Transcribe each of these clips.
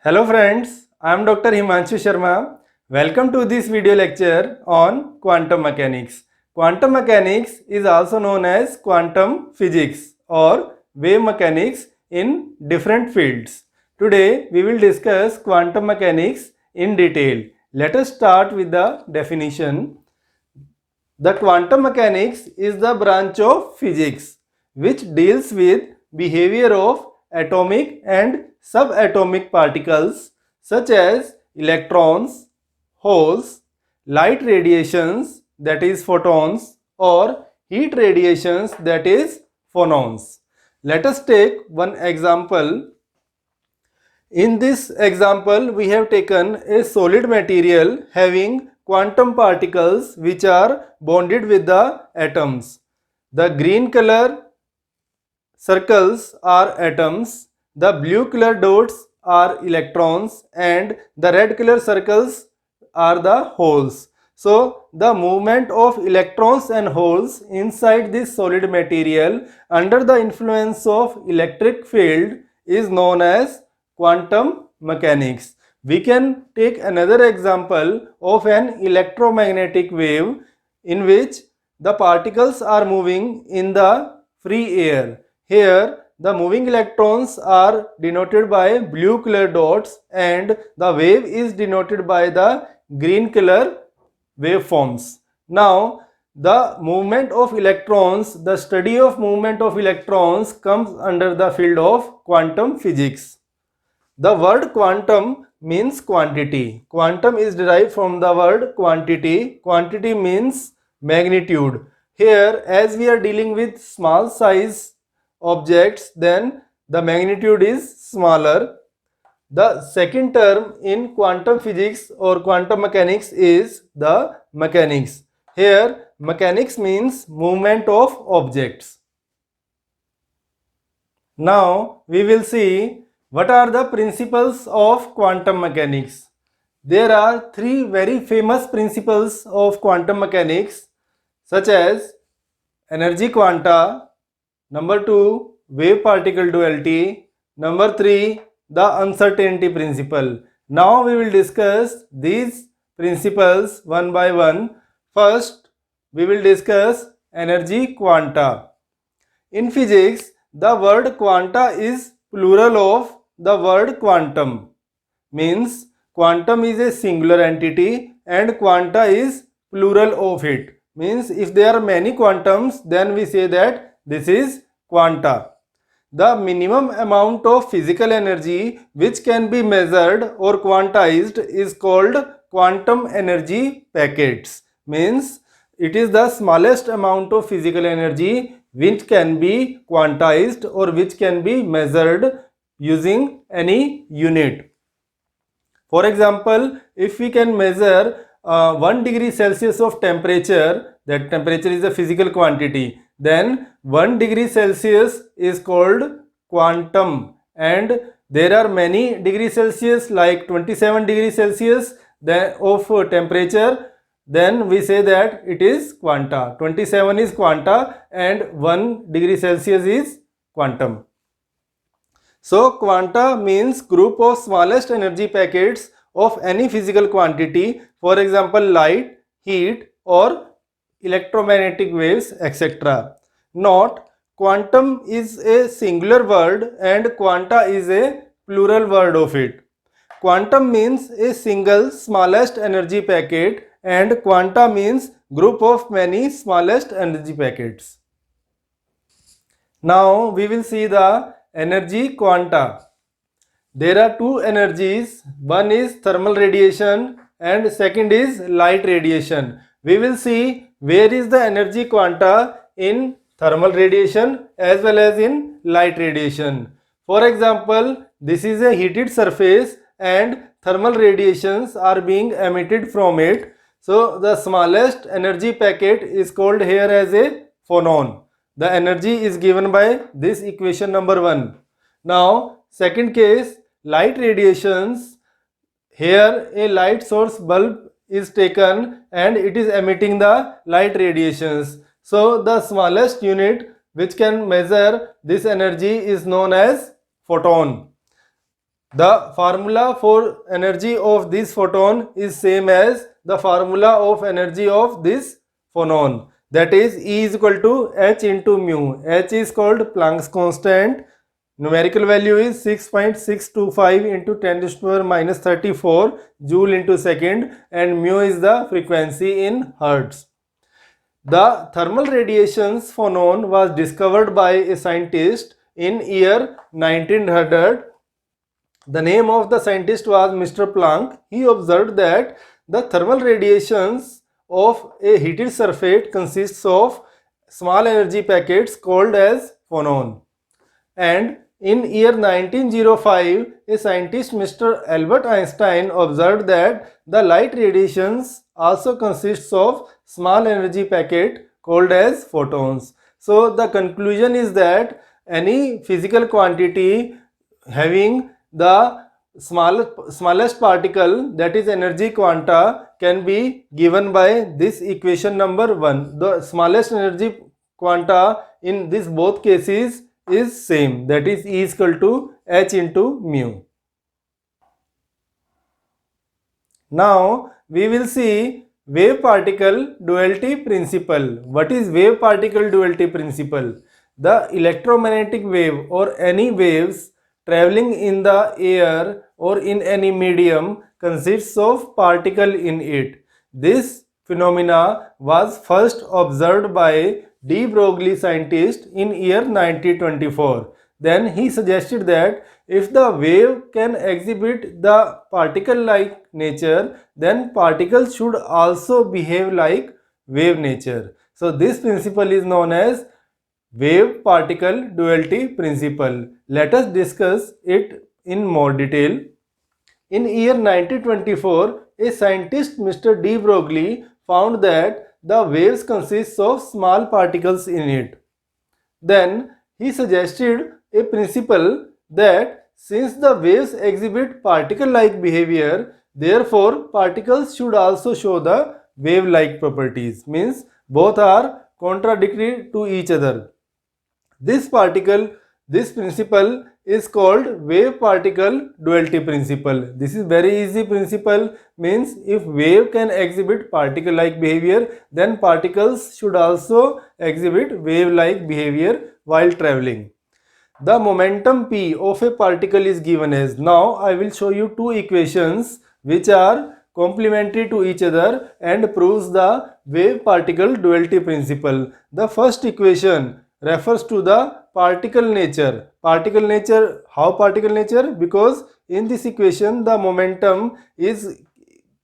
Hello friends, I am Dr. Himanshu Sharma. Welcome to this video lecture on quantum mechanics. Quantum mechanics is also known as quantum physics or wave mechanics in different fields. Today we will discuss quantum mechanics in detail. Let us start with the definition. The quantum mechanics is the branch of physics which deals with behavior of atomic and subatomic particles such as electrons, holes, light radiations that is photons or heat radiations that is phonons. Let us take one example. In this example, we have taken a solid material having quantum particles which are bonded with the atoms. The green color circles are atoms, the blue color dots are electrons, and the red color circles are the holes. So, the movement of electrons and holes inside this solid material under the influence of electric field is known as quantum mechanics. We can take another example of an electromagnetic wave in which the particles are moving in the free air. Here the moving electrons are denoted by blue color dots and the wave is denoted by the green color waveforms. Now the movement of electrons, the study of movement of electrons comes under the field of quantum physics. The word quantum means quantity. Quantum is derived from the word quantity. Quantity means magnitude. Here, as we are dealing with small size objects, then the magnitude is smaller. The second term in quantum physics or quantum mechanics is the mechanics. Here, mechanics means movement of objects. Now, we will see what are the principles of quantum mechanics. There are three very famous principles of quantum mechanics such as energy quanta, number 2 wave particle duality, number 3 the uncertainty principle. Now we will discuss these principles one by one. First we will discuss energy quanta. In physics the word quanta is plural of the word quantum, means quantum is a singular entity and quanta is plural of it, means if there are many quantums then we say that this is quanta. The minimum amount of physical energy which can be measured or quantized is called quantum energy packets, means it is the smallest amount of physical energy which can be quantized or which can be measured using any unit. For example, if we can measure 1 degree Celsius of temperature, that temperature is a physical quantity, then 1 degree Celsius is called quantum, and there are many degrees Celsius like 27 degrees Celsius of temperature, then we say that it is quanta. 27 is quanta and 1 degree Celsius is quantum. So quanta means group of smallest energy packets of any physical quantity, for example light, heat or electromagnetic waves, etc. Note, quantum is a singular word and quanta is a plural word of it. Quantum means a single smallest energy packet and quanta means group of many smallest energy packets. Now we will see the energy quanta. There are two energies, one is thermal radiation and second is light radiation. We will see where is the energy quanta in thermal radiation as well as in light radiation. For example, this is a heated surface and thermal radiations are being emitted from it. So the smallest energy packet is called here as a phonon. The energy is given by this equation number 1. Now second case, light radiations. Here a light source bulb is taken and it is emitting the light radiations. So the smallest unit which can measure this energy is known as photon. The formula for energy of this photon is same as the formula of energy of this phonon. That is E is equal to h into mu. H is called Planck's constant. Numerical value is 6.625 into 10 to the power minus 34 joule into second, and mu is the frequency in hertz. The thermal radiations phonon was discovered by a scientist in year 1900. The name of the scientist was Mr. Planck. He observed that the thermal radiations of a heated surface consists of small energy packets called as phonon. And in year 1905, a scientist Mr. Albert Einstein observed that the light radiations also consists of small energy packet called as photons. So the conclusion is that any physical quantity having the smallest particle, that is energy quanta, can be given by this equation number 1. The smallest energy quanta in this both cases is same, that is E is equal to h into mu. Now we will see wave particle duality principle. What is wave particle duality principle? The electromagnetic wave or any waves traveling in the air or in any medium consists of particle in it. This phenomena was first observed by de Broglie scientist in year 1924. Then he suggested that if the wave can exhibit the particle-like nature, then particles should also behave like wave nature. So this principle is known as wave particle duality principle. Let us discuss it in more detail. In year 1924, a scientist Mr. de Broglie found that the waves consist of small particles in it. Then he suggested a principle that since the waves exhibit particle-like behavior, therefore particles should also show the wave-like properties. Means both are contradictory to each other. This principle is called wave particle duality principle. This is very easy principle. Means if wave can exhibit particle like behavior, then particles should also exhibit wave like behavior while traveling. The momentum p of a particle is given as, now I will show you two equations which are complementary to each other and proves the wave particle duality principle. The first equation refers to the particle nature. Particle nature, how particle nature? Because in this equation the momentum is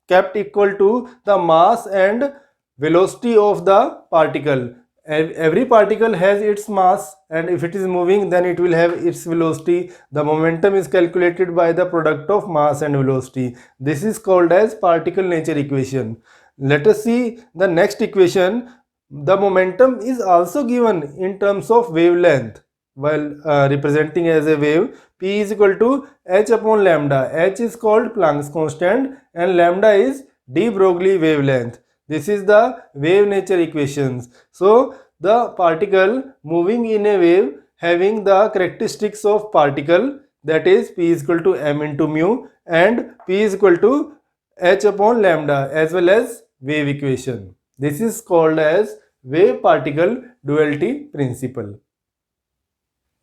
kept equal to the mass and velocity of the particle. Every particle has its mass, and if it is moving then it will have its velocity. The momentum is calculated by the product of mass and velocity. This is called as particle nature equation. Let us see the next equation. The momentum is also given in terms of wavelength while representing as a wave. P is equal to h upon lambda. H is called Planck's constant and lambda is de Broglie wavelength. This is the wave nature equations. So the particle moving in a wave having the characteristics of particle, that is P is equal to m into mu and P is equal to h upon lambda as well as wave equation. This is called as wave particle duality principle.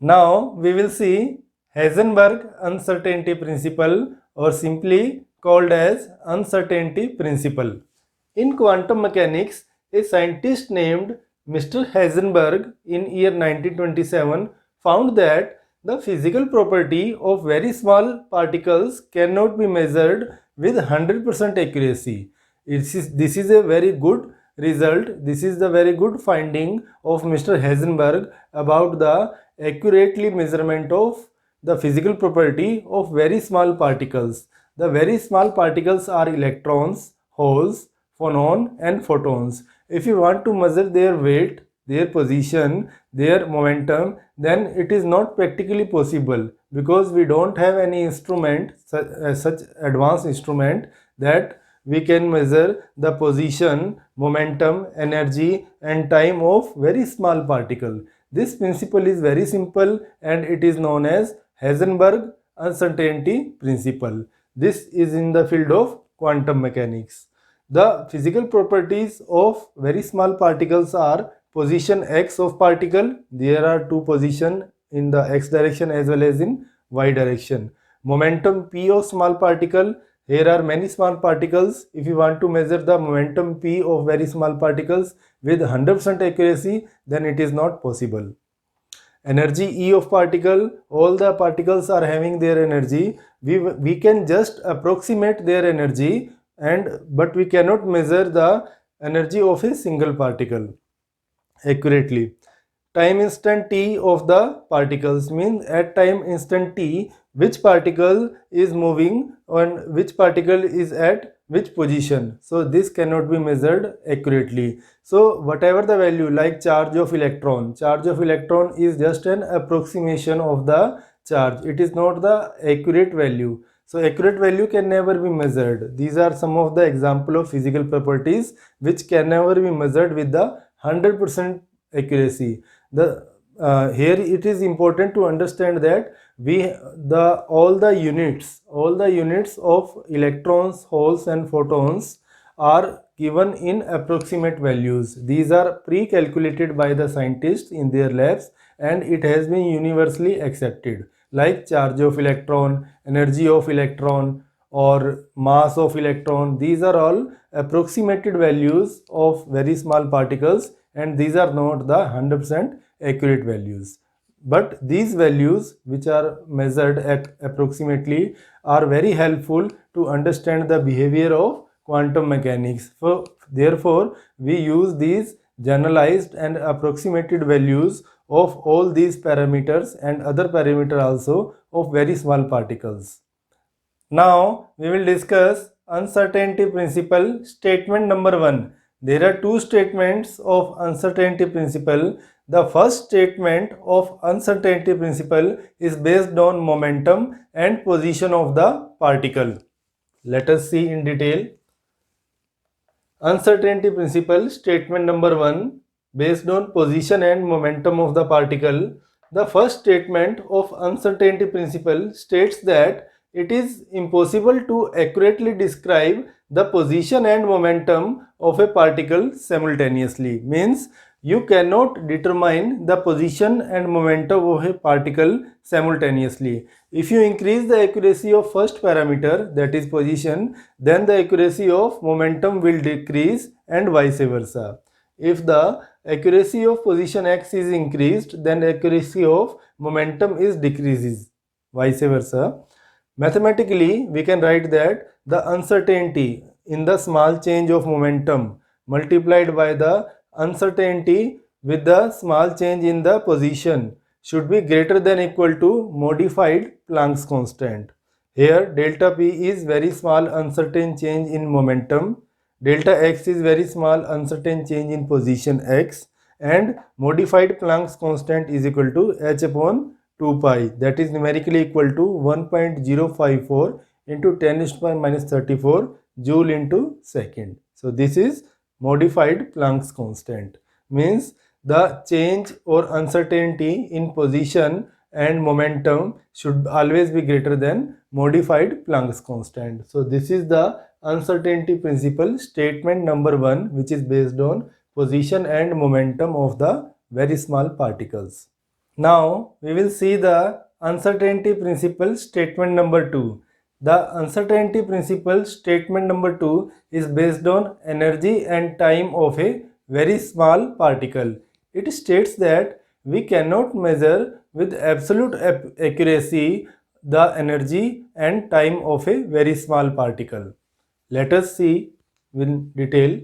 Now we will see Heisenberg uncertainty principle, or simply called as uncertainty principle. In quantum mechanics, a scientist named Mr. Heisenberg in year 1927 found that the physical property of very small particles cannot be measured with 100% accuracy. This is a very good result. This is the very good finding of Mr. Heisenberg about the accurately measurement of the physical property of very small particles. The very small particles are electrons, holes, phonon and photons. If you want to measure their weight, their position, their momentum, then it is not practically possible because we don't have any instrument, such advanced instrument that we can measure the position, momentum, energy and time of very small particle. This principle is very simple and it is known as Heisenberg uncertainty principle. This is in the field of quantum mechanics. The physical properties of very small particles are position x of particle. There are two positions in the x direction as well as in y direction. Momentum p of small particle. Here are many small particles. If you want to measure the momentum p of very small particles with 100% accuracy, then it is not possible. Energy E of particle, all the particles are having their energy. We can just approximate their energy, but we cannot measure the energy of a single particle accurately. Time instant t of the particles means at time instant t which particle is moving and which particle is at which position. So this cannot be measured accurately. So whatever the value, like charge of electron is just an approximation of the charge. It is not the accurate value. So accurate value can never be measured. These are some of the example of physical properties which can never be measured with the 100% accuracy. Here it is important to understand that all the units of electrons, holes and photons are given in approximate values. These are pre-calculated by the scientists in their labs and it has been universally accepted, like charge of electron, energy of electron or mass of electron. These are all approximated values of very small particles and these are not the 100% accurate values. But these values which are measured at approximately are very helpful to understand the behavior of quantum mechanics. Therefore, we use these generalized and approximated values of all these parameters and other parameters also of very small particles. Now we will discuss uncertainty principle statement number 1. There are two statements of uncertainty principle. The first statement of uncertainty principle is based on momentum and position of the particle. Let us see in detail. Uncertainty principle statement number 1 based on position and momentum of the particle. The first statement of uncertainty principle states that it is impossible to accurately describe the position and momentum of a particle simultaneously. Means you cannot determine the position and momentum of a particle simultaneously. If you increase the accuracy of first parameter, that is position, then the accuracy of momentum will decrease and vice versa. If the accuracy of position x is increased, then accuracy of momentum is decreases, vice versa. Mathematically, we can write that the uncertainty in the small change of momentum multiplied by the uncertainty with the small change in the position should be greater than equal to modified Planck's constant. Here delta p is very small uncertain change in momentum, delta x is very small uncertain change in position x, and modified Planck's constant is equal to h upon 2 pi, that is numerically equal to 1.054 into 10 to the power minus 34 joule into second. So this is modified Planck's constant. Means the change or uncertainty in position and momentum should always be greater than modified Planck's constant. So this is the uncertainty principle statement number 1, which is based on position and momentum of the very small particles. Now we will see the uncertainty principle statement number 2. The uncertainty principle statement number 2 is based on energy and time of a very small particle. It states that we cannot measure with absolute accuracy the energy and time of a very small particle. Let us see in detail.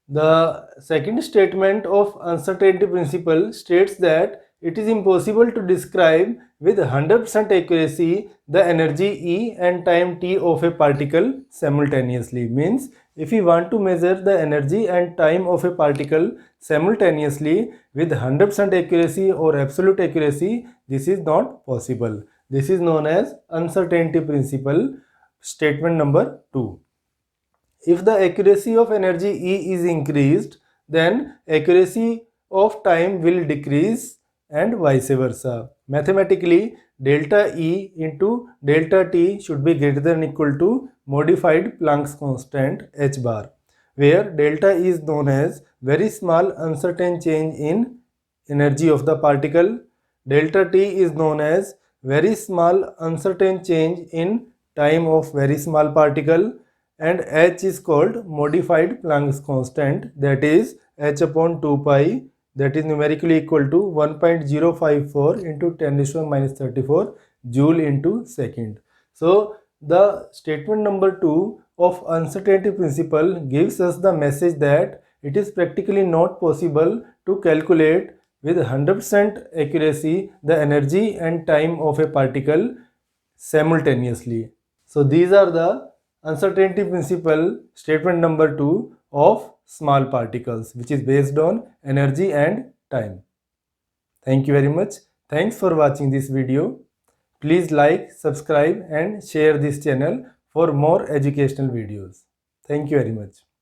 The second statement of uncertainty principle states that it is impossible to describe with 100% accuracy the energy E and time t of a particle simultaneously. Means if we want to measure the energy and time of a particle simultaneously with 100% accuracy or absolute accuracy, this is not possible. This is known as uncertainty principle statement number 2. If the accuracy of energy E is increased, then accuracy of time will decrease and vice versa. Mathematically, delta E into delta T should be greater than or equal to modified Planck's constant h bar, where delta is known as very small uncertain change in energy of the particle, delta T is known as very small uncertain change in time of very small particle, and h is called modified Planck's constant, that is h upon 2 pi, that is numerically equal to 1.054 into 10 raised to minus 34 joule into second. So the statement number 2 of uncertainty principle gives us the message that it is practically not possible to calculate with 100% accuracy the energy and time of a particle simultaneously. So these are the uncertainty principle statement number 2 of small particles, which is based on energy and time. Thank you very much. Thanks for watching this video. Please like, subscribe and share this channel for more educational videos. Thank you very much.